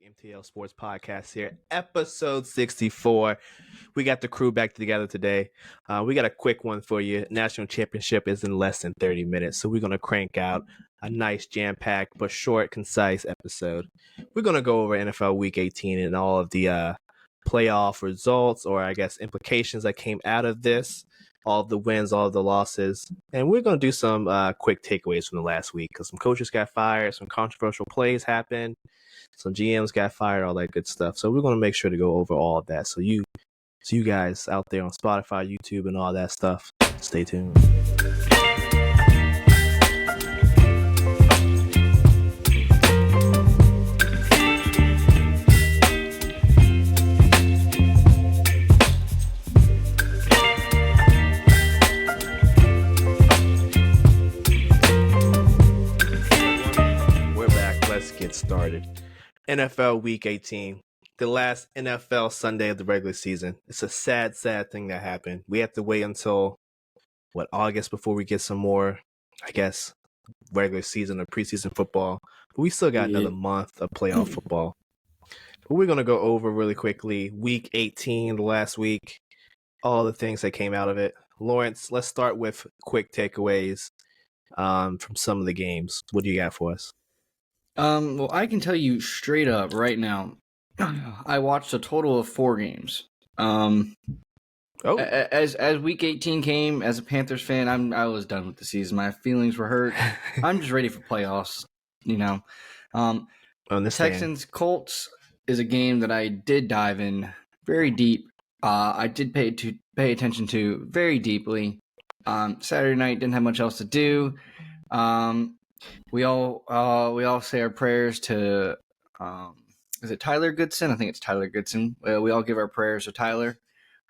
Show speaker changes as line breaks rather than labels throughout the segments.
MTL Sports Podcast here, episode 64. We got the crew back together today. We got a quick one for you. National Championship is in less than 30 minutes, so we're going to crank out a nice jam-packed but short, concise episode. We're going to go over NFL Week 18 and all of the playoff results, or I guess implications that came out of this, all of the wins, all of the losses. And we're going to do some quick takeaways from the last week because some coaches got fired, some controversial plays happened, some GMs got fired, all that good stuff. So we're going to make sure to go over all of that. So you guys out there on Spotify, YouTube, and all that stuff, stay tuned. We're back. Let's get started. NFL Week 18, the last NFL Sunday of the regular season. It's a sad thing that happened. We have to wait until, August before we get some more, I guess, regular season or preseason football. But we still got another month of playoff football. But we're going to go over really quickly Week 18, the last week, all the things that came out of it. Lawrence, let's start with quick takeaways from some of the games. What do you got for us?
Well, I can tell you straight up right now, I watched a total of 4 games. As Week 18 came, as a Panthers fan, I was done with the season. My feelings were hurt. I'm just ready for playoffs. The Texans Colts is a game that I did dive in very deep. I did pay attention to very deeply. Saturday night, didn't have much else to do. We all say our prayers to is it Tyler Goodson? I think it's Tyler Goodson. We all give our prayers to Tyler.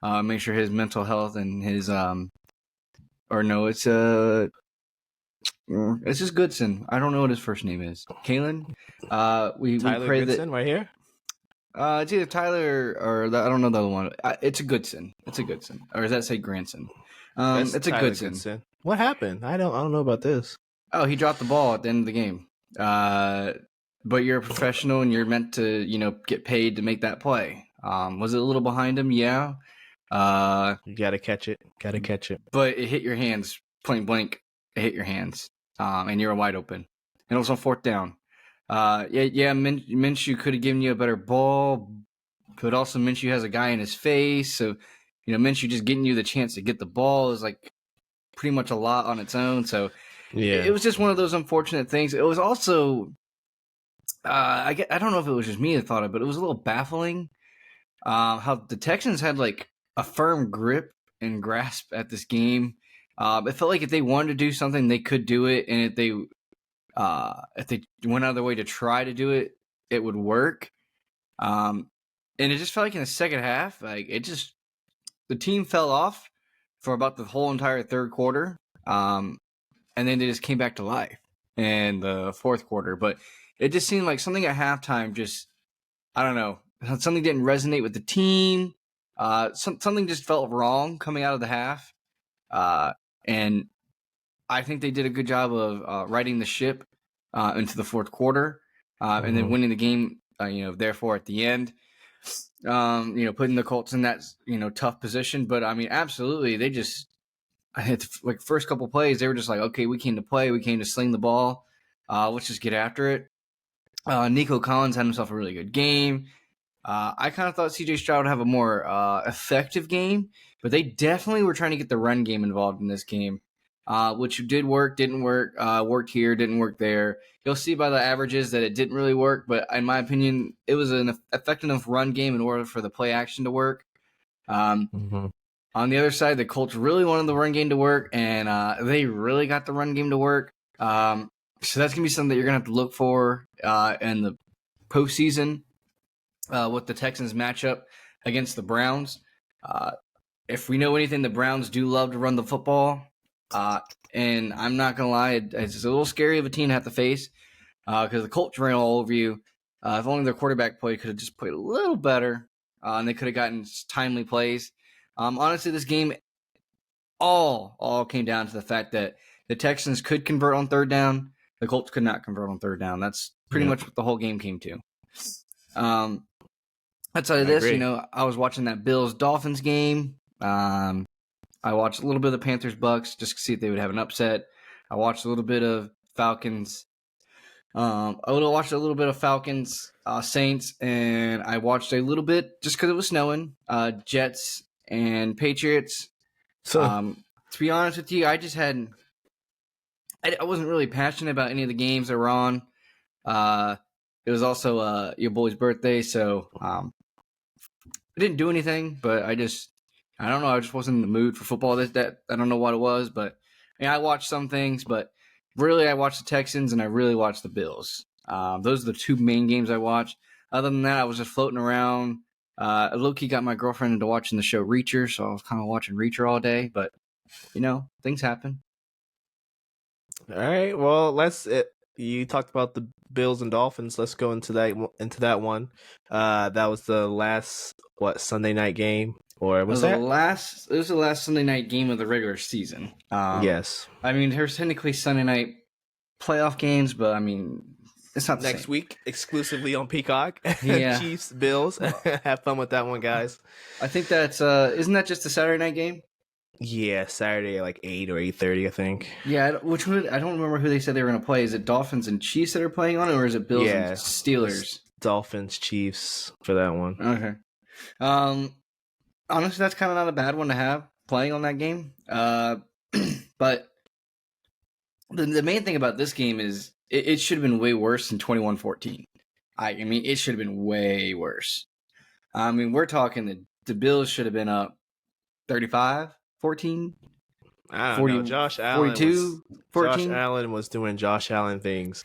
Make sure his mental health and his it's just Goodson. I don't know what his first name is. Kalen. We pray
Goodson that right here.
It's either Tyler or I don't know the other one. It's a Goodson. It's a Goodson. Or does that say Granson? It's a Goodson.
What happened? I don't know about this.
Oh, he dropped the ball at the end of the game. But you're a professional and you're meant to, get paid to make that play. Was it a little behind him? Yeah.
You got to catch it.
But it hit your hands, point blank. It hit your hands. And you're wide open. And it was on 4th down. Minshew could have given you a better ball, but also Minshew has a guy in his face. So, Minshew just getting you the chance to get the ball is like pretty much a lot on its own. So, yeah, it was just one of those unfortunate things. It was also, I don't know if it was just me that thought it, but it was a little baffling how the Texans had like a firm grip and grasp at this game. It felt like if they wanted to do something, they could do it, and if they went out of their way to try to do it, it would work. And it just felt like in the second half, the team fell off for about the whole entire third quarter. And then they just came back to life in the fourth quarter. But it just seemed like something at halftime I don't know, something didn't resonate with the team. Something just felt wrong coming out of the half. And I think they did a good job of righting the ship into the fourth quarter and then winning the game, therefore at the end. Putting the Colts in that, tough position. But, I mean, absolutely, they just – I had first couple plays, they were just like, okay, we came to play. We came to sling the ball. Let's just get after it. Nico Collins had himself a really good game. I kind of thought C.J. Stroud would have a more effective game, but they definitely were trying to get the run game involved in this game, which did work, didn't work, worked here, didn't work there. You'll see by the averages that it didn't really work, but in my opinion, it was an effective enough run game in order for the play action to work. On the other side, the Colts really wanted the run game to work, and they really got the run game to work. So that's going to be something that you're going to have to look for in the postseason with the Texans matchup against the Browns. If we know anything, the Browns do love to run the football. And I'm not going to lie, it's a little scary of a team to have to face because the Colts ran all over you. If only their quarterback play could have just played a little better and they could have gotten timely plays. Honestly, this game all came down to the fact that the Texans could convert on third down. The Colts could not convert on third down. That's pretty much what the whole game came to. Outside of this, I was watching that Bills-Dolphins game. I watched a little bit of the Panthers-Bucks just to see if they would have an upset. I watched a little bit of Falcons. I watched a little bit of Falcons, Saints, and I watched a little bit just because it was snowing. Jets and Patriots. So, to be honest with you, I just I wasn't really passionate about any of the games that were on. It was also your boy's birthday, so I didn't do anything. But I don't know. I just wasn't in the mood for football. That I don't know what it was, but I watched some things, but. Really, I watched the Texans and I really watched the Bills. Those are the two main games I watched. Other than that, I was just floating around. Low-key got my girlfriend into watching the show Reacher, so I was kind of watching Reacher all day. But, things happen.
All right. Well, you talked about the Bills and Dolphins. Let's go into that one. That was the last, Sunday night game? Or was that?
It was the last Sunday night game of the regular season.
Yes.
I mean, there's technically Sunday night playoff games, but I mean, it's not the
next
same.
Week exclusively on Peacock.
Yeah.
Chiefs, Bills. Have fun with that one, guys.
I think that's isn't that just a Saturday night game?
Yeah, Saturday at like 8 or 8:30, I think.
Yeah, which one? I don't remember who they said they were going to play. Is it Dolphins and Chiefs that are playing on it, or is it Bills and Steelers?
Dolphins, Chiefs for that one.
Okay. Honestly, that's kind of not a bad one to have playing on that game. But the main thing about this game is it should have been way worse than 21-14. I mean, it should have been way worse. I mean, we're talking the Bills should have been up 35-14.
I don't know. Josh Allen 42-14. Josh Allen was doing Josh Allen things.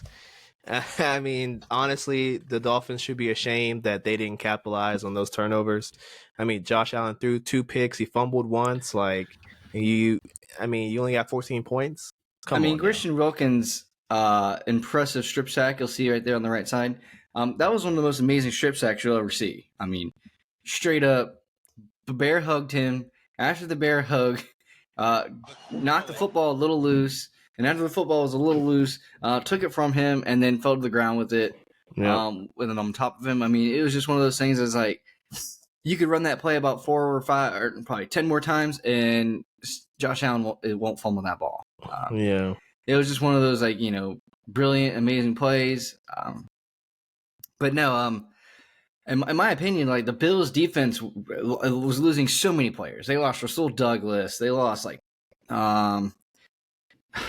I mean, honestly, the Dolphins should be ashamed that they didn't capitalize on those turnovers. I mean, Josh Allen threw 2 picks. He fumbled once. You only got 14 points.
Christian Wilkins' impressive strip sack, you'll see right there on the right side. That was one of the most amazing strip sacks you'll ever see. I mean, straight up, the bear hugged him. After the bear hug, knocked the football a little loose. And after the football was a little loose, took it from him and then fell to the ground with it. With it on top of him. I mean, it was just one of those things that's like, you could run that play about 4 or 5 or probably 10 more times and Josh Allen won't fumble that ball. It was just one of those, brilliant, amazing plays. But no, in my opinion, the Bills defense was losing so many players. They lost Rasul Douglas. They lost, I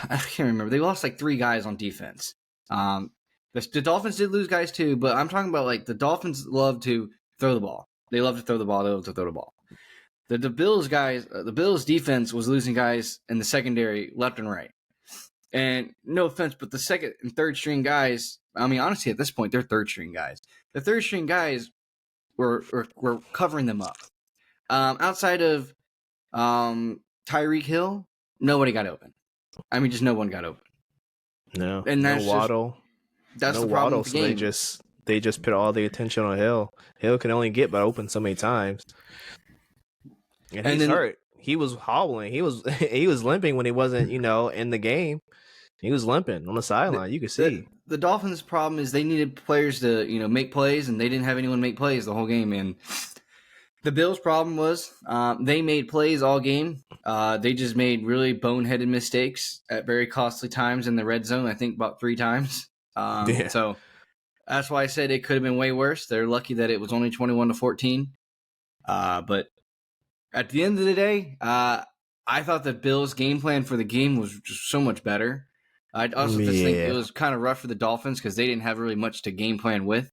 can't remember. They lost 3 guys on defense. The Dolphins did lose guys too, but I'm talking about the Dolphins love to throw the ball. They love to throw the ball. They love to throw the ball. The Bills guys, the Bills defense was losing guys in the secondary left and right. And no offense, but the second and third string guys, I mean, honestly, at this point, they're third string guys. The third string guys were covering them up. Outside of Tyreek Hill, nobody got open. I mean, just no one got open.
No, and that's no Waddle.
That's the problem with the game.
So they just put all the attention on Hill. Hill can only get but open so many times, and he's hurt. He was hobbling. He was limping when he wasn't, in the game. He was limping on the sideline. You could see.
The Dolphins' problem is they needed players to, make plays, and they didn't have anyone make plays the whole game. And the Bills' problem was they made plays all game. They just made really boneheaded mistakes at very costly times in the red zone, I think about 3 times. So that's why I said it could have been way worse. They're lucky that it was only 21-14. But at the end of the day, I thought the Bills' game plan for the game was just so much better. I also just think it was kind of rough for the Dolphins because they didn't have really much to game plan with.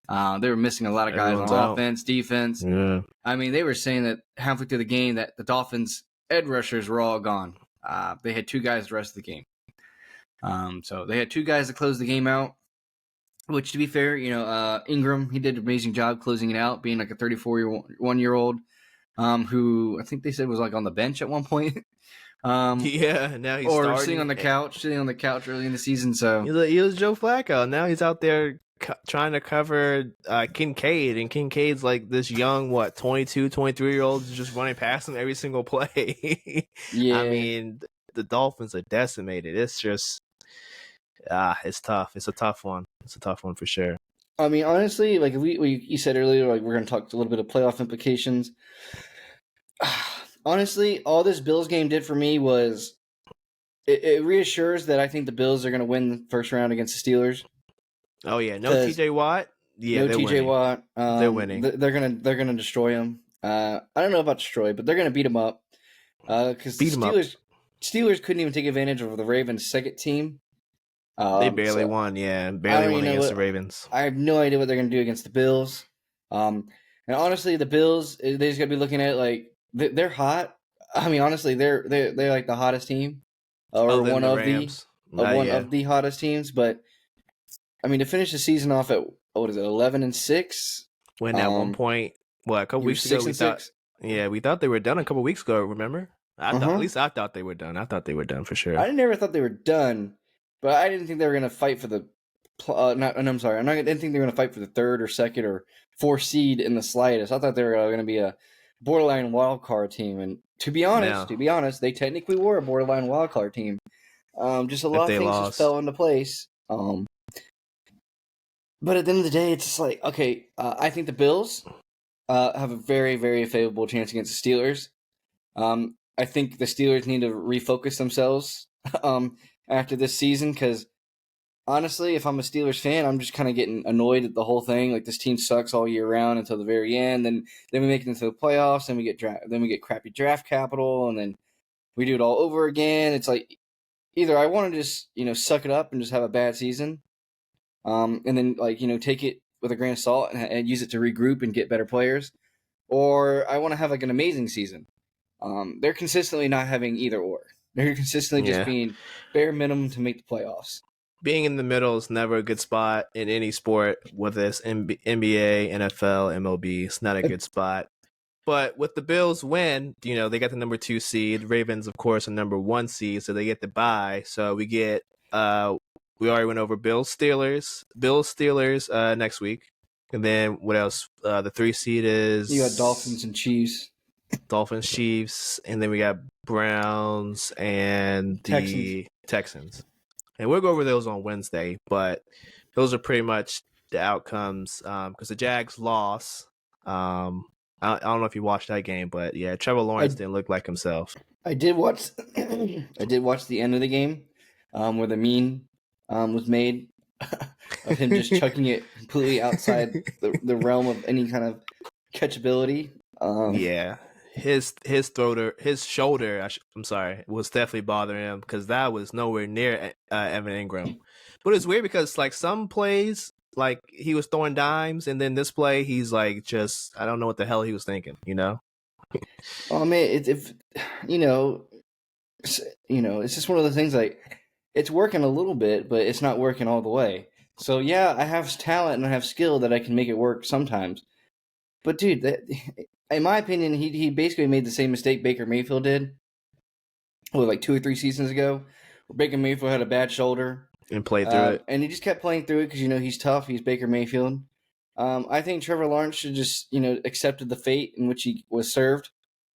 They were missing a lot of guys on offense, defense.
Yeah.
I mean, they were saying that halfway through the game that the Dolphins' edge rushers were all gone. They had 2 guys the rest of the game. So they had 2 guys to close the game out, which, to be fair, Ingram, he did an amazing job closing it out, being a 34-year-old who I think they said was on the bench at one point.
Now he's
sitting on the couch early in the season. So
he was Joe Flacco. Now he's out there trying to cover Kincaid, and Kincaid's this young 22, 23-year-old just running past him every single play.
Yeah,
I mean the Dolphins are decimated. It's just it's tough. It's a tough one. It's a tough one for sure.
I mean, honestly, like you said earlier, like we're going to talk a little bit of playoff implications. Honestly, all this Bills game did for me was it reassures that I think the Bills are going to win the first round against the Steelers.
Oh yeah, no T.J. Watt. Yeah,
no
they're
T.J.
winning.
Watt.
They're winning.
They're gonna destroy him. I don't know about destroy, but they're gonna beat him up. Because the Steelers couldn't even take advantage of the Ravens' second team.
They barely won. Yeah, barely won against the Ravens.
I have no idea what they're gonna do against the Bills. And honestly, the Bills, they just gotta be looking at like they're hot. I mean, honestly, they're like the hottest team, or one of the hottest teams. But I mean, to finish the season off at what is it, 11-6?
When at one point, a couple weeks ago, we thought they were done a couple weeks ago. Remember? At least I thought they were done. I thought they were done for sure.
I never thought they were done, but I didn't think they were gonna fight for the. I'm sorry. I didn't think they were gonna fight for the third or second or fourth seed in the slightest. I thought they were gonna be a borderline wild card team, and to be honest, they technically were a borderline wild card team. Just a lot of things just fell into place. But at the end of the day, it's just like, okay, I think the Bills have a very, very favorable chance against the Steelers. I think the Steelers need to refocus themselves after this season because, honestly, if I'm a Steelers fan, I'm just kind of getting annoyed at the whole thing. Like, this team sucks all year round until the very end. Then we make it into the playoffs, and we get crappy draft capital, and then we do it all over again. It's like either I want to just suck it up and just have a bad season. And then take it with a grain of salt and use it to regroup and get better players, or I want to have like an amazing season. They're consistently not having either or. They're consistently just being bare minimum to make the playoffs.
Being in the middle is never a good spot in any sport, whether it's NBA, NFL, MLB. It's not a good spot. But with the Bills win, they got the number 2 seed. Ravens, of course, are number 1 seed, so they get the bye. So we get we already went over Bills Steelers next week, and then what else? The 3 seed is
you got Dolphins and Chiefs,
and then we got Browns and the Texans. And we'll go over those on Wednesday, but those are pretty much the outcomes because the Jags lost. I don't know if you watched that game, but yeah, Trevor Lawrence didn't look like himself.
I did watch. I did watch the end of the game, where the meme was made of him just chucking it completely outside the realm of any kind of catchability.
His shoulder. I'm sorry, was definitely bothering him because that was nowhere near Evan Ingram. But it's weird because like some plays, like he was throwing dimes, and then this play, he's like just I don't know what the hell he was thinking.
Oh man, it's just one of those things like it's working a little bit, but it's not working all the way. So yeah, I have talent and I have skill that I can make it work sometimes. But dude, in my opinion, he basically made the same mistake Baker Mayfield did, like 2 or 3 seasons ago, where Baker Mayfield had a bad shoulder
and played through it,
and he just kept playing through it because he's tough. He's Baker Mayfield. I think Trevor Lawrence should just accepted the fate in which he was served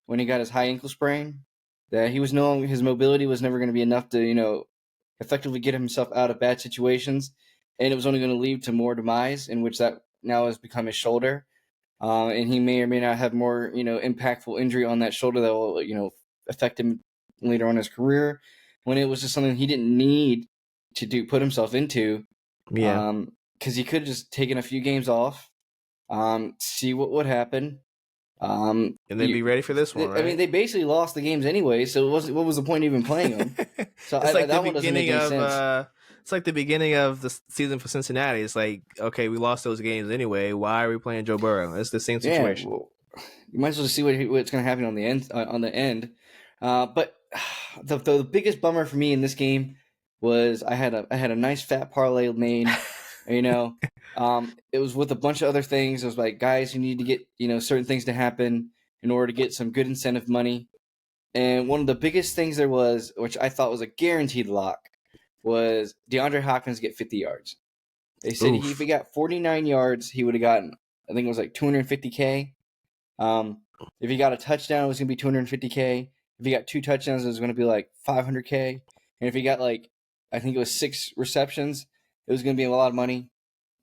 when he got his high ankle sprain. That his mobility was never going to be enough to effectively get himself out of bad situations, and it was only going to lead to more demise, in which that now has become his shoulder. And he may or may not have more, impactful injury on that shoulder that will, affect him later on in his career, when it was just something he didn't need to put himself into.
Yeah.
Because he could have just taken a few games off, see what would happen,
and then be ready for this one. Right?
I mean, they basically lost the games anyway, so what was the point of even playing them? So
it's like the beginning of it's like the beginning of the season for Cincinnati. It's like, okay, we lost those games anyway. Why are we playing Joe Burrow? It's the same situation.
Yeah, well, you might as well just see what's going to happen on the end. But the biggest bummer for me in this game was I had a nice fat parlay made. It was with a bunch of other things. It was like guys who need to get certain things to happen in order to get some good incentive money. And one of the biggest things there was, which I thought was a guaranteed lock, was DeAndre Hopkins get 50 yards. They said if he got 49 yards, he would have gotten, I think it was like $250K. If he got a touchdown, it was going to be $250K. If he got 2 touchdowns, it was going to be like $500K. And if he got I think it was 6 receptions, it was going to be a lot of money.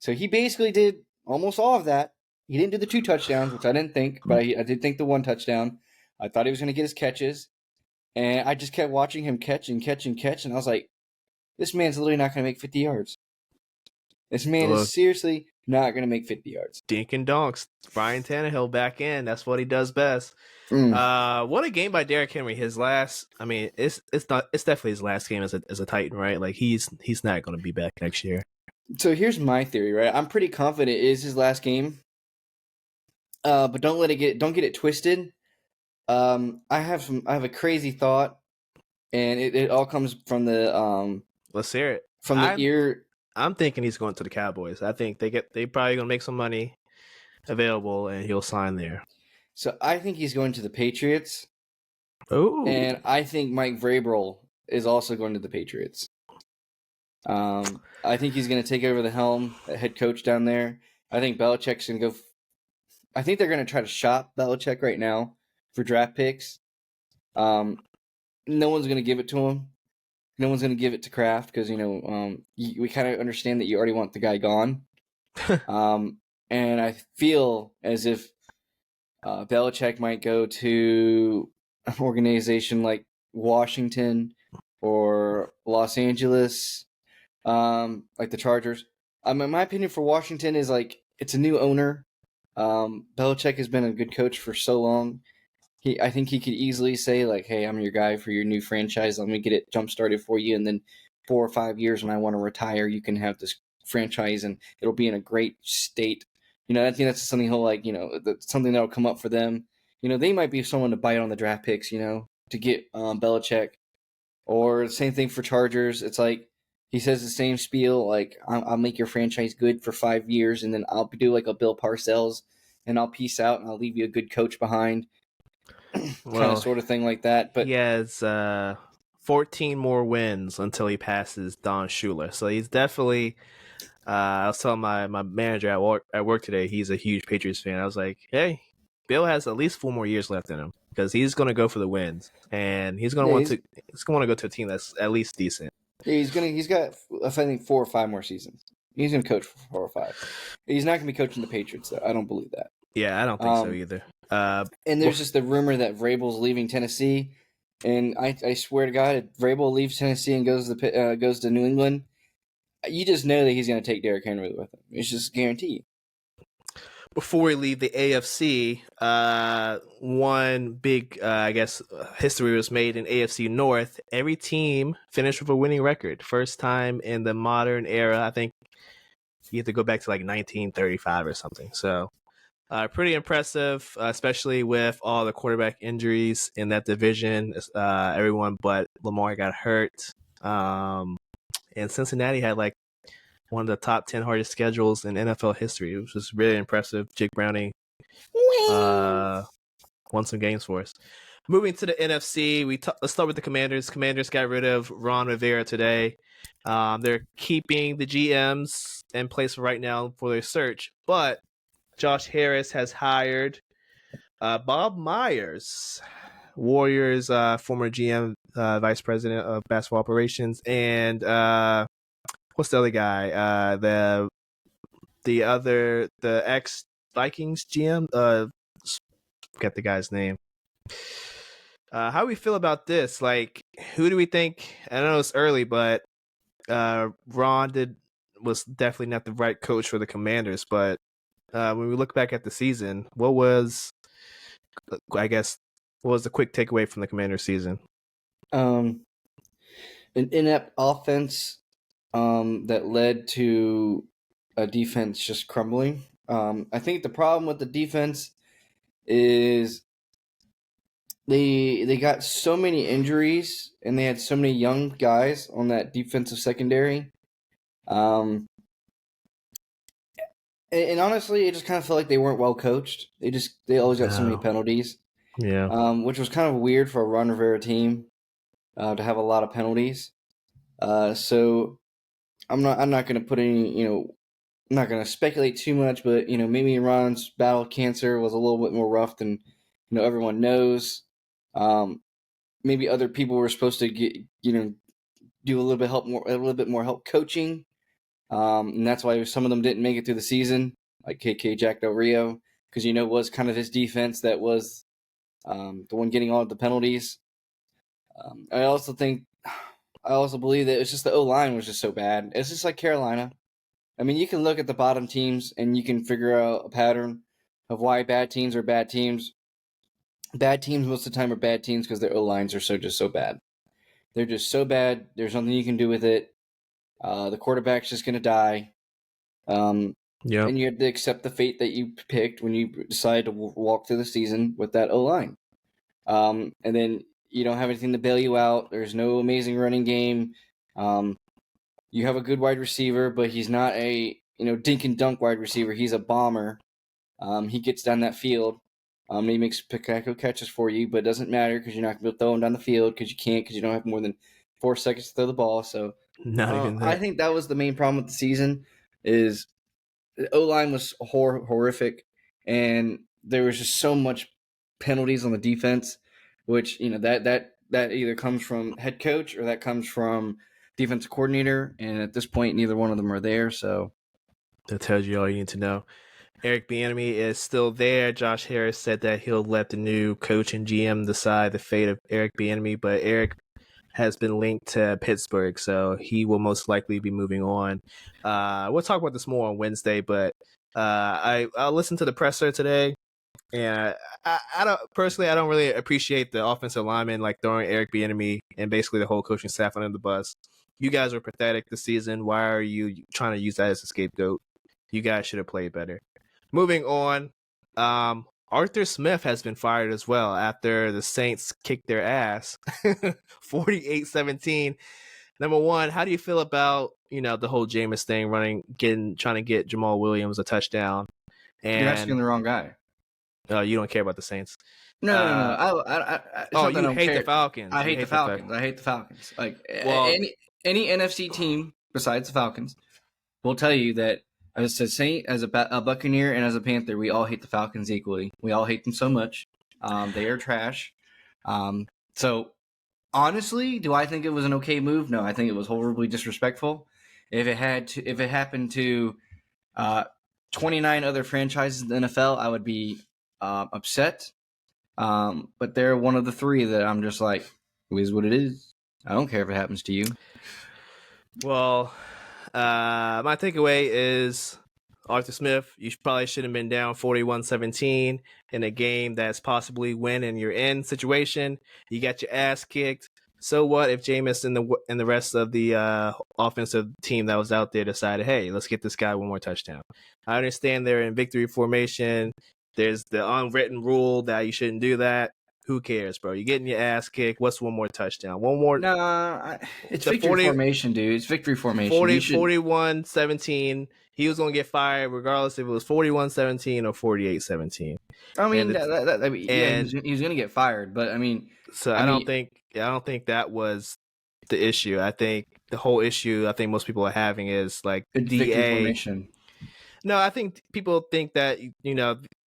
So he basically did almost all of that. He didn't do the 2 touchdowns, which I didn't think, but I did think the 1 touchdown. I thought he was going to get his catches. And I just kept watching him catch. And I was like, this man's literally not going to make 50 yards. This man is seriously not going to make 50 yards.
Dink and donks. Ryan Tannehill back in. That's what he does best. What a game by Derrick Henry. His last, I mean, it's definitely his last game as a Titan, right? Like he's not going to be back next year.
So here's my theory, right? I'm pretty confident it is his last game. But don't get it twisted. I have a crazy thought, and it all comes from the
let's hear it.
From the ear.
I'm thinking he's going to the Cowboys. I think they probably gonna make some money available, and he'll sign there.
So I think he's going to the Patriots.
Oh,
and I think Mike Vrabel is also going to the Patriots. I think he's going to take over the helm, head coach down there. I think Belichick's going to go. I think they're going to try to shop Belichick right now for draft picks. No one's going to give it to him. No one's going to give it to Kraft because, we kind of understand that you already want the guy gone. And I feel as if Belichick might go to an organization like Washington or Los Angeles, like the Chargers. In my opinion, for Washington is like it's a new owner. Belichick has been a good coach for so long. I think he could easily say like, "Hey, I'm your guy for your new franchise. Let me get it jump started for you, and then 4 or 5 years when I want to retire, you can have this franchise, and it'll be in a great state." I think that's something he'll like. Something that'll come up for them. They might be someone to bite on the draft picks. To get Belichick, or the same thing for Chargers. It's like he says the same spiel, like I'll make your franchise good for 5 years, and then I'll do like a Bill Parcells, and I'll peace out, and I'll leave you a good coach behind. Kind of sort of thing like that. But
he has 14 more wins until he passes Don Shula. So he's definitely. I was telling my manager at work today. He's a huge Patriots fan. I was like, "Hey, Bill has at least 4 more years left in him because he's going to go for the wins, and he's going to want to go to a team that's at least decent."
Yeah, he's got I think 4 or 5 more seasons. He's going to coach for 4 or 5. He's not going to be coaching the Patriots though. I don't believe that.
Yeah, I don't think so either.
And there's just the rumor that Vrabel's leaving Tennessee, and I swear to God, if Vrabel leaves Tennessee and goes to New England, you just know that he's going to take Derrick Henry with him. It's just guaranteed.
Before we leave the AFC, one big, history was made in AFC North. Every team finished with a winning record. First time in the modern era. I think you have to go back to like 1935 or something. So pretty impressive, especially with all the quarterback injuries in that division. Everyone but Lamar got hurt. And Cincinnati had like one of the top 10 hardest schedules in NFL history. It was just really impressive. Jake Browning won some games for us. Moving to the NFC, let's start with the Commanders. Commanders got rid of Ron Rivera today. They're keeping the GMs in place right now for their search, but Josh Harris has hired Bob Myers, Warriors former GM, vice president of basketball operations, and what's the other guy? The ex Vikings GM. Forget the guy's name. How do we feel about this? Like, who do we think? I know it's early, but Ron was definitely not the right coach for the Commanders. But when we look back at the season, what was the quick takeaway from the Commanders season?
An inept offense that led to a defense just crumbling. I think the problem with the defense is they got so many injuries and they had so many young guys on that defensive secondary. And honestly, it just kind of felt like they weren't well coached. They always got so many penalties.
Yeah.
Which was kind of weird for a Ron Rivera team to have a lot of penalties. So I'm not going to put any, I'm not going to speculate too much, but maybe Ron's battle with cancer was a little bit more rough than everyone knows. Maybe other people were supposed to get do a little bit more help coaching. And that's why some of them didn't make it through the season, like KK Jack Del Rio, because it was kind of his defense that was the one getting all of the penalties. I also believe that it's just the O-line was just so bad. It's just like Carolina. I mean, you can look at the bottom teams and you can figure out a pattern of why bad teams are bad teams. Bad teams most of the time are bad teams because their O-lines are just so bad. They're just so bad. There's nothing you can do with it. The quarterback's just going to die. And you have to accept the fate that you picked when you decide to walk through the season with that O-line. And then you don't have anything to bail you out. There's no amazing running game. You have a good wide receiver, but he's not a dink and dunk wide receiver. He's a bomber. He gets down that field. He makes spectacular catches for you, but it doesn't matter because you're not going to throw him down the field because you can't, because you don't have more than 4 seconds to throw the ball. So
not even that.
I think that was the main problem with the season is the O-line was horrific, and there was just so much penalties on the defense, which that either comes from head coach or that comes from defensive coordinator, and at this point, neither one of them are there. So
that tells you all you need to know. Eric Bieniemy is still there. Josh Harris said that he'll let the new coach and GM decide the fate of Eric Bieniemy, but Eric has been linked to Pittsburgh, so he will most likely be moving on. We'll talk about this more on Wednesday, but I listened to the presser today, and I don't really appreciate the offensive lineman like throwing Eric Bieniemy and basically the whole coaching staff under the bus. You guys were pathetic this season. Why are you trying to use that as a scapegoat? You guys should have played better. Moving on, Arthur Smith has been fired as well after the Saints kicked their ass 48-17. Number one, how do you feel about, the whole Jameis thing trying to get Jamal Williams a touchdown?
And you're asking the wrong guy.
You don't care about the Saints.
No.
You hate the Falcons.
I hate the Falcons. I hate the Falcons. Like any NFC team besides the Falcons will tell you that as a Saint, as a Buccaneer, and as a Panther, we all hate the Falcons equally. We all hate them so much. They are trash. So honestly, do I think it was an okay move? No, I think it was horribly disrespectful. If it happened to 29 other franchises in the NFL, I would be upset. But they're one of the 3 that I'm just like, it is what it is. I don't care if it happens to you.
Well, my takeaway is Arthur Smith, you probably should have been down 41-17 in a game that's possibly win and you're in situation. You got your ass kicked. So what if Jameis and the rest of the offensive team that was out there decided, hey, let's get this guy one more touchdown? I understand they're in victory formation. There's the unwritten rule that you shouldn't do that. Who cares, bro? You're getting your ass kicked. What's one more touchdown? One more?
Nah, it's victory formation, dude. It's victory formation.
41-17. He was going to get fired regardless if it was 41-17 or 48-17.
I mean, he was going to get fired, but I mean...
So I don't think that was the issue. I think the whole issue most people are having is like
DA formation.
No, I think people think that,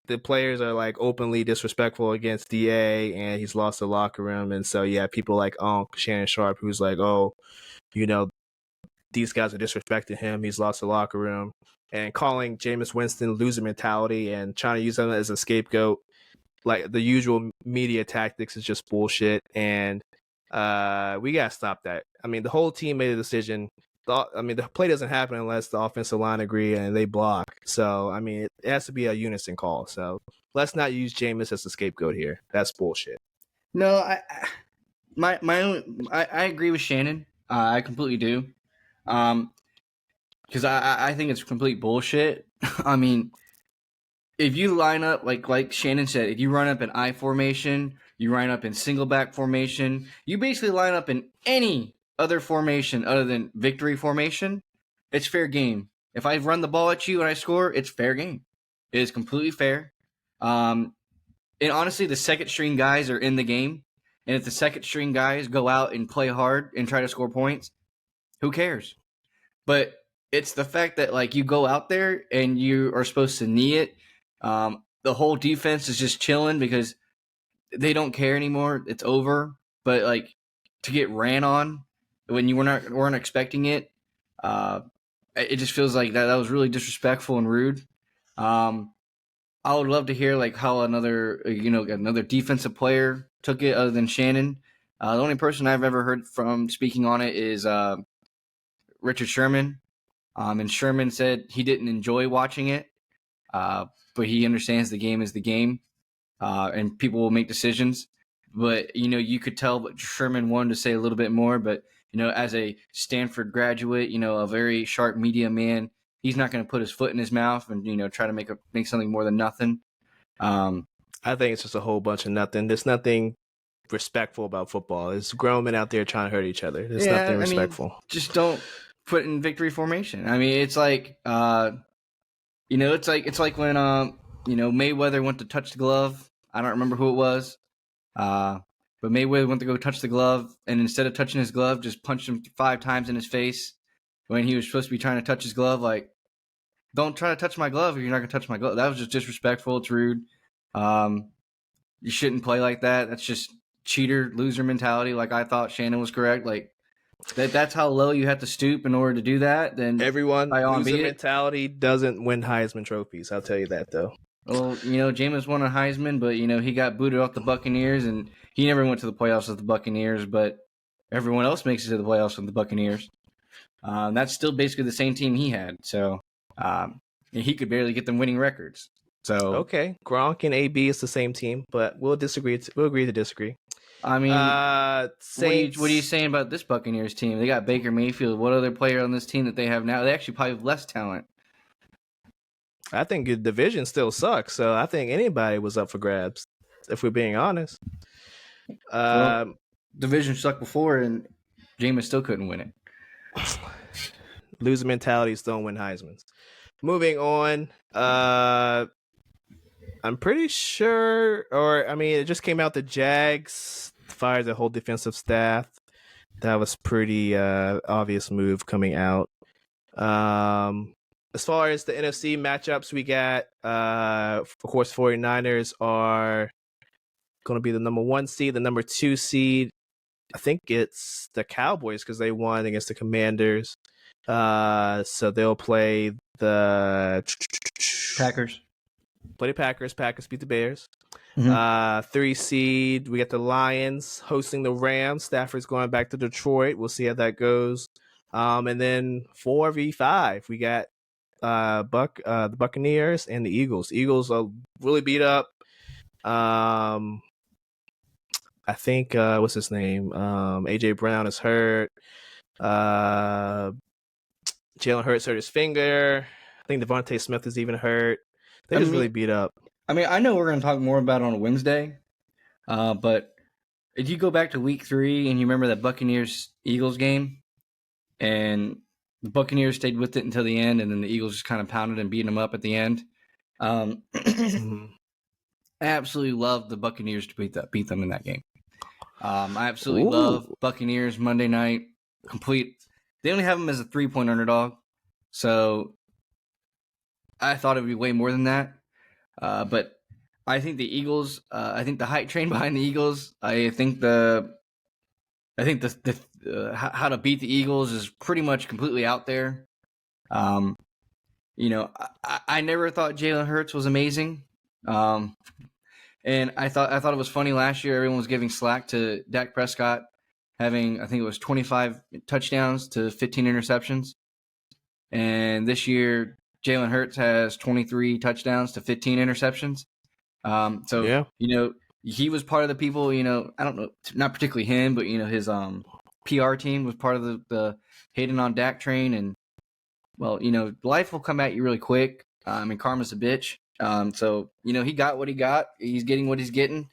the players are like openly disrespectful against DA and he's lost the locker room. And so, people like Shannon Sharp, who's like, these guys are disrespecting him. He's lost the locker room, and calling Jameis Winston loser mentality and trying to use him as a scapegoat. Like the usual media tactics is just bullshit. And we got to stop that. I mean, the whole team made a decision. The play doesn't happen unless the offensive line agree and they block. So, it has to be a unison call. So, let's not use Jameis as a scapegoat here. That's bullshit.
No, I agree with Shannon. I completely do. Because I think it's complete bullshit. I mean, if you line up, like Shannon said, if you run up in I formation, you line up in single back formation, you basically line up in any other formation other than victory formation, it's fair game. If I run the ball at you and I score, it's fair game. It is completely fair. And honestly, the second string guys are in the game. And if the second string guys go out and play hard and try to score points, who cares? But it's the fact that you go out there and you are supposed to knee it. The whole defense is just chilling because they don't care anymore. It's over. But to get ran on when you weren't expecting it, it just feels like that was really disrespectful and rude. I would love to hear like how another defensive player took it other than Shannon. The only person I've ever heard from speaking on it is Richard Sherman. And Sherman said he didn't enjoy watching it, but he understands the game is the game, and people will make decisions. But, you could tell that Sherman wanted to say a little bit more, but, as a Stanford graduate, a very sharp media man, he's not going to put his foot in his mouth and, try to make something more than nothing.
I think it's just a whole bunch of nothing. There's nothing respectful about football. There's grown men out there trying to hurt each other. There's nothing respectful.
Just don't put in victory formation. I mean, it's like, it's like when, Mayweather went to touch the glove. I don't remember who it was. But Mayweather went to go touch the glove, and instead of touching his glove, just punched him 5 times in his face when he was supposed to be trying to touch his glove. Like, don't try to touch my glove if you're not going to touch my glove. That was just disrespectful. It's rude. You shouldn't play like that. That's just cheater, loser mentality. Like, I thought Shannon was correct. Like, that's how low you have to stoop in order to do that. Then
everyone, loser mentality doesn't win Heisman trophies. I'll tell you that, though.
Well, Jameis won a Heisman, but, he got booted off the Buccaneers, and he never went to the playoffs with the Buccaneers, but everyone else makes it to the playoffs with the Buccaneers. That's still basically the same team he had, so he could barely get them winning records. So
okay, Gronk and AB is the same team, but we'll disagree. We'll agree to disagree.
I mean, what are you saying about this Buccaneers team? They got Baker Mayfield. What other player on this team that they have now? They actually probably have less talent.
I think the division still sucks, so I think anybody was up for grabs, if we're being honest.
Division sucked before, and Jameis still couldn't win it.
Loser mentalities don't win Heismans. Moving on, I'm pretty sure, it just came out the Jags fired the whole defensive staff. That was pretty obvious move coming out. As far as the NFC matchups, we got, of course, 49ers are going to be the number 1 seed. The number 2 seed, I think it's the Cowboys because they won against the Commanders. So they'll play the
Packers.
Play the Packers. Packers beat the Bears.
Mm-hmm.
3 seed, we got the Lions hosting the Rams. Stafford's going back to Detroit. We'll see how that goes. And then 4v5, we got the Buccaneers and the Eagles. Eagles are really beat up. I think what's his name? AJ Brown is hurt. Jalen Hurts hurt his finger. I think Devontae Smith is even hurt. They just really beat up.
I mean, I know we're going to talk more about it on Wednesday, but if you go back to week 3 and you remember that Buccaneers-Eagles game, and the Buccaneers stayed with it until the end, and then the Eagles just kind of pounded and beat them up at the end. I absolutely love the Buccaneers to beat them in that game. I absolutely love Buccaneers Monday night. Complete. They only have them as a 3-point underdog, so I thought it would be way more than that. But I think the Eagles. I think the hype train behind the Eagles. I think the how to beat the Eagles is pretty much completely out there. I never thought Jalen Hurts was amazing. And I thought it was funny last year. Everyone was giving slack to Dak Prescott having, I think it was 25 touchdowns to 15 interceptions. And this year, Jalen Hurts has 23 touchdowns to 15 interceptions. He was part of the people, I don't know, not particularly him, but, his PR team was part of the hating on Dak train. And, well, life will come at you really quick. Karma's a bitch. So, he got what he got. He's getting what he's getting.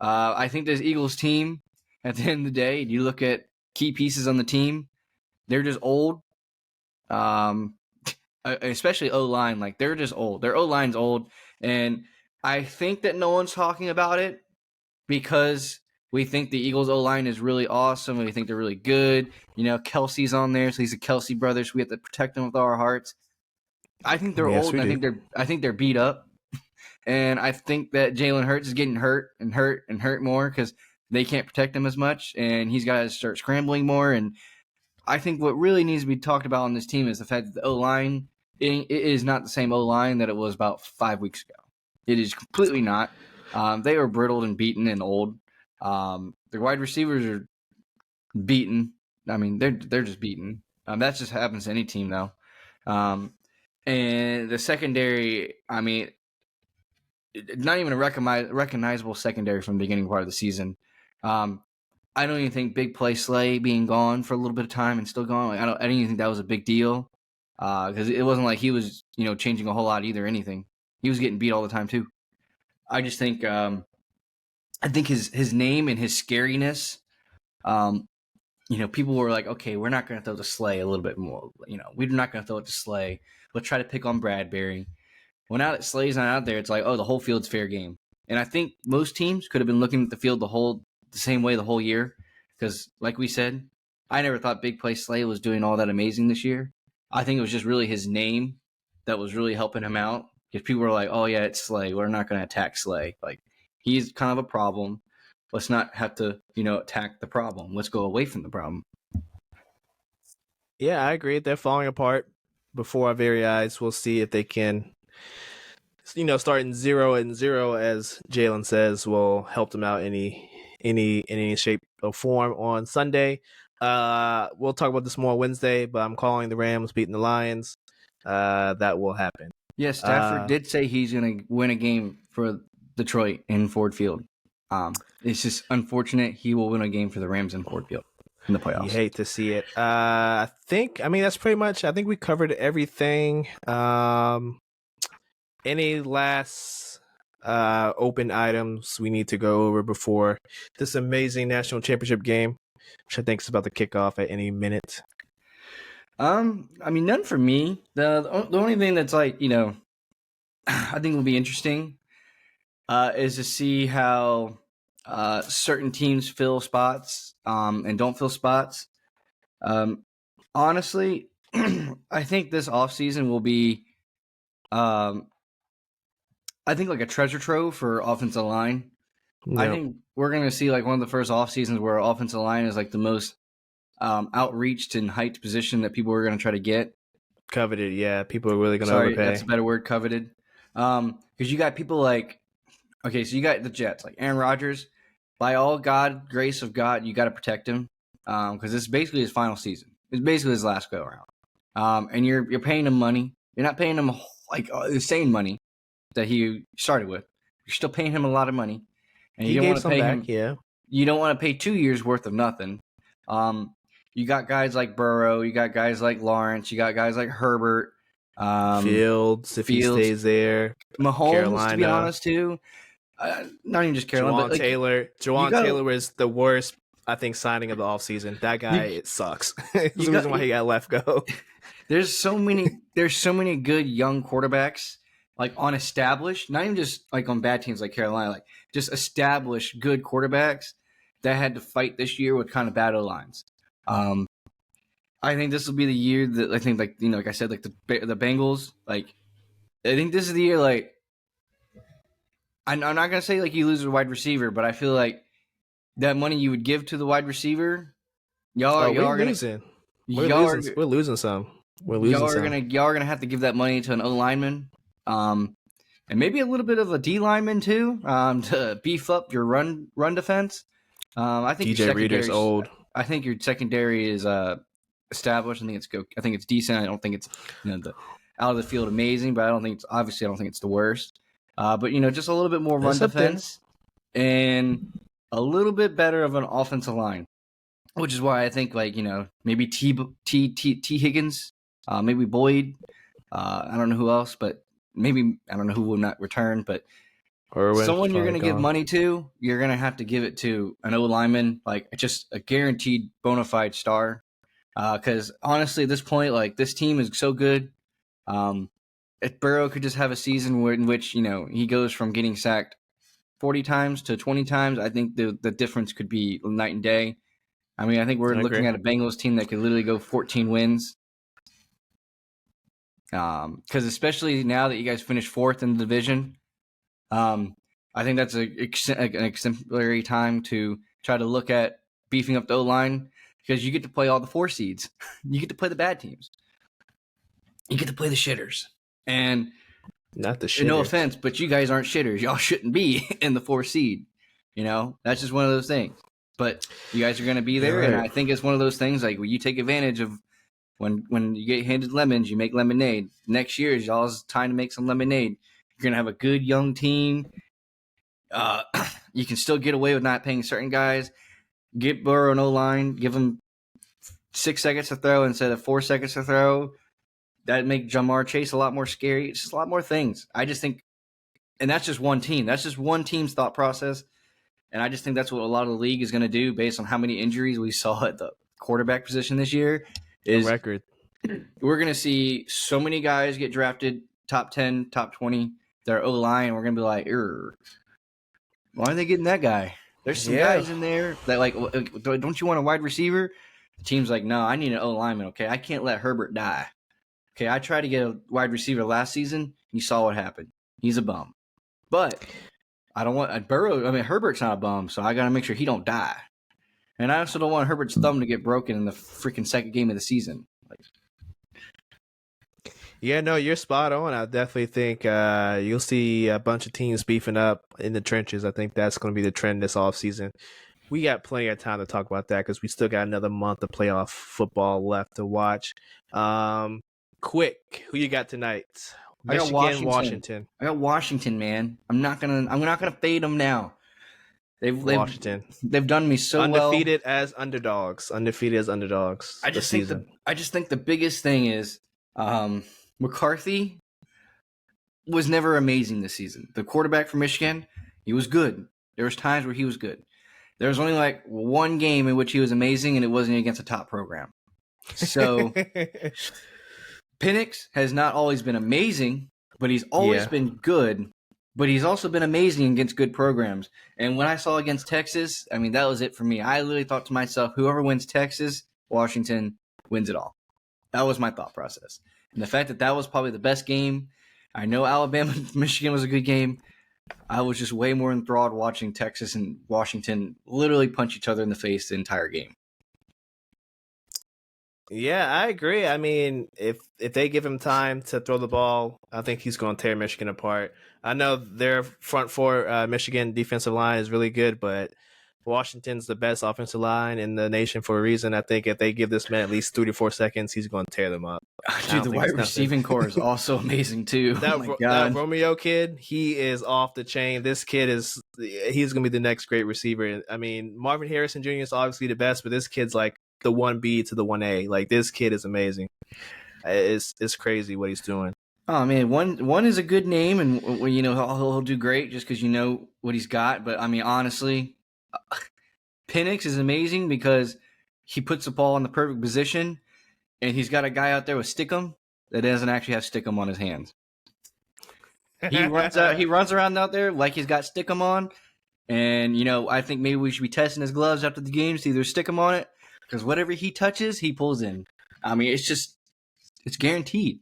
I think this Eagles team, at the end of the day, you look at key pieces on the team, they're just old. Especially O-line, like they're just old. Their O-line's old. And I think that no one's talking about it because we think the Eagles O-line is really awesome. And we think they're really good. Kelsey's on there, so he's a Kelsey brother, so we have to protect them with all our hearts. I think they're old, and I think they're beat up. And I think that Jalen Hurts is getting hurt more because they can't protect him as much, and he's got to start scrambling more. And I think what really needs to be talked about on this team is the fact that the O-line it is not the same O-line that it was about 5 weeks ago. It is completely not. They are brittled and beaten and old. The wide receivers are beaten. I mean, they're just beaten. That just happens to any team, though. And the secondary, I mean, not even a recognizable secondary from the beginning part of the season. I don't even think Big Play Slay being gone for a little bit of time and still gone. Like, I don't even think that was a big deal because it wasn't like he was, changing a whole lot either. Anything, he was getting beat all the time too. I just think, I think his name and his scariness. People were like, okay, we're not going to throw to Slay a little bit more. We're not going to throw it to Slay. Let's try to pick on Bradbury. Well, now that Slay's not out there, it's like, oh, the whole field's fair game. And I think most teams could have been looking at the field the same way the whole year. Because, like we said, I never thought Big Play Slay was doing all that amazing this year. I think it was just really his name that was really helping him out. Because people were like, oh, yeah, it's Slay. We're not going to attack Slay. Like, he's kind of a problem. Let's not have to, attack the problem. Let's go away from the problem.
Yeah, I agree. They're falling apart before our very eyes. We'll see if they can, starting 0-0, as Jalen says, will help them out in any shape or form on Sunday. We'll talk about this more Wednesday, but I'm calling the Rams beating the Lions. That will happen.
Yes, Stafford did say he's going to win a game for Detroit in Ford Field. It's just unfortunate he will win a game for the Rams in Ford Field in the playoffs.
You hate to see it. That's pretty much, I think we covered everything. Any last open items we need to go over before this amazing national championship game, which I think is about to kick off at any minute?
None for me. The only thing that's like, I think will be interesting is to see how certain teams fill spots and don't fill spots. Honestly, I think this offseason will be I think like a treasure trove for offensive line. Yep. I think we're going to see like one of the first off seasons where offensive line is like the most outreached and hyped position that people are going to try to get.
Coveted, yeah. People are really going to overpay.
That's a better word, coveted. Because you got people like, okay, so you got the Jets, like Aaron Rodgers. By all grace of God, you got to protect him because it's basically his final season. It's basically his last go around. And you're paying him money. You're not paying him like insane money that he started with. You're still paying him a lot of money. And you don't want to pay him.
Yeah.
You don't want to pay 2 years worth of nothing. You got guys like Burrow. You got guys like Lawrence. You got guys like Herbert.
Fields, if he stays there.
Mahomes,
Carolina.
To be honest, too. Not even just Carolina.
Jawan Taylor was the worst, I think, signing of the offseason. That guy, it sucks. It's the reason why he got left go.
There's so many good young quarterbacks, like on established, not even just like on bad teams like Carolina, like just established good quarterbacks that had to fight this year with kind of bad O-lines. I think this will be the year that I think, like, like I said, like the Bengals, like I think this is the year, like I'm not gonna say like you lose a wide receiver, but I feel like that money you would give to the wide receiver,
we're losing some. Y'all
are gonna have to give that money to an O lineman, and maybe a little bit of a D lineman too, to beef up your run defense. I think
DJ Reader's old.
I think your secondary is established. I think it's decent. I don't think it's the out of the field amazing, but I don't think it's the worst. But just a little bit more run defense and a little bit better of an offensive line, which is why I think maybe T Higgins, maybe Boyd. I don't know who else, but maybe I don't know who will not return, but someone you're going to give money to, you're going to have to give it to an O lineman, like just a guaranteed bona fide star. Because honestly, at this point, like this team is so good. If Burrow could just have a season in which he goes from getting sacked 40 times to 20 times, I think the difference could be night and day. I mean, I think we're looking at a Bengals team that could literally go 14 wins. Because especially now that you guys finished fourth in the division, I think that's an exemplary time to try to look at beefing up the O-line. because you get to play all the 4 seeds. You get to play the bad teams. You get to play the shitters. And
not the shitters.
No offense, but you guys aren't shitters. Y'all shouldn't be in the 4 seed. That's just one of those things. But you guys are going to be there, right. And I think it's one of those things like where you take advantage of when you get handed lemons, you make lemonade. Next year is y'all's time to make some lemonade. You're going to have a good young team. You can still get away with not paying certain guys. Get Burrow an O-line. Give him 6 seconds to throw instead of 4 seconds to throw. That'd make Ja'Marr Chase a lot more scary. It's just a lot more things. I just think, and that's just one team. That's just one team's thought process. And I just think that's what a lot of the league is going to do based on how many injuries we saw at the quarterback position this year. Is
record.
We're going to see so many guys get drafted top 10, top 20. Their O-line, and we're going to be like, why are they getting that guy? There's some guys in there that like, don't you want a wide receiver? The team's like, no, I need an O-lineman. Okay, I can't let Herbert die. Okay, I tried to get a wide receiver last season. You saw what happened. He's a bum. But I don't want Burrow. I mean, Herbert's not a bum, so I got to make sure he don't die. And I also don't want Herbert's thumb to get broken in the freaking second game of the season.
Yeah, no, you're spot on. I definitely think you'll see a bunch of teams beefing up in the trenches. I think that's going to be the trend this offseason. We got plenty of time to talk about that because we still got another month of playoff football left to watch. Quick, who you got tonight? Michigan, Washington.
I got Washington, man. I'm not gonna fade them now.
Washington.
They've done me so
undefeated as underdogs. Undefeated as underdogs.
I just think the biggest thing is McCarthy was never amazing this season. The quarterback for Michigan, he was good. There was times where he was good. There was only like one game in which he was amazing, and it wasn't against a top program. So Penix has not always been amazing, but he's always been good. But he's also been amazing against good programs. And when I saw against Texas, I mean, that was it for me. I literally thought to myself, whoever wins Texas, Washington wins it all. That was my thought process. And the fact that was probably the best game. I know Alabama, Michigan was a good game. I was just way more enthralled watching Texas and Washington literally punch each other in the face the entire game.
Yeah, I agree. I mean, if they give him time to throw the ball, I think he's going to tear Michigan apart. I know their front four Michigan defensive line is really good, but Washington's the best offensive line in the nation for a reason. I think if they give this man at least 3 to 4 seconds, he's going to tear them up.
Dude, the wide receiving core is also amazing too.
That Romeo kid, he is off the chain. This kid he's going to be the next great receiver. I mean, Marvin Harrison Jr. is obviously the best, but this kid's like the 1B to the 1A. Like, this kid is amazing. It's crazy what he's doing.
Oh man, one is a good name, and he'll do great just because you know what he's got. But I mean, honestly, Penix is amazing because he puts the ball in the perfect position, and he's got a guy out there with Stickum that doesn't actually have Stickum on his hands. He runs around out there like he's got Stickum on, and I think maybe we should be testing his gloves after the game to see there's Stickum on it, because whatever he touches, he pulls in. I mean, it's guaranteed.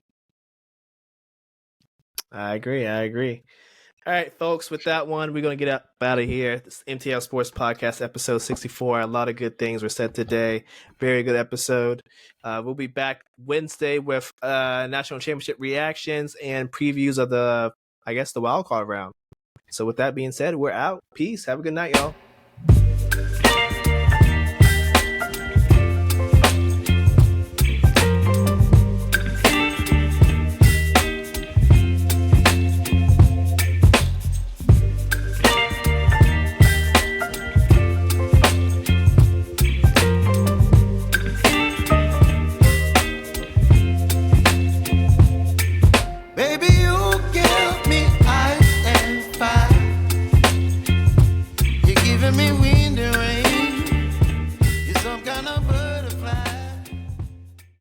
I agree. All right, folks, with that one, we're going to get up out of here. This MTL Sports Podcast, episode 64. A lot of good things were said today. Very good episode. We'll be back Wednesday with National Championship reactions and previews of the wild card round. So with that being said, we're out. Peace. Have a good night, y'all.
Me wind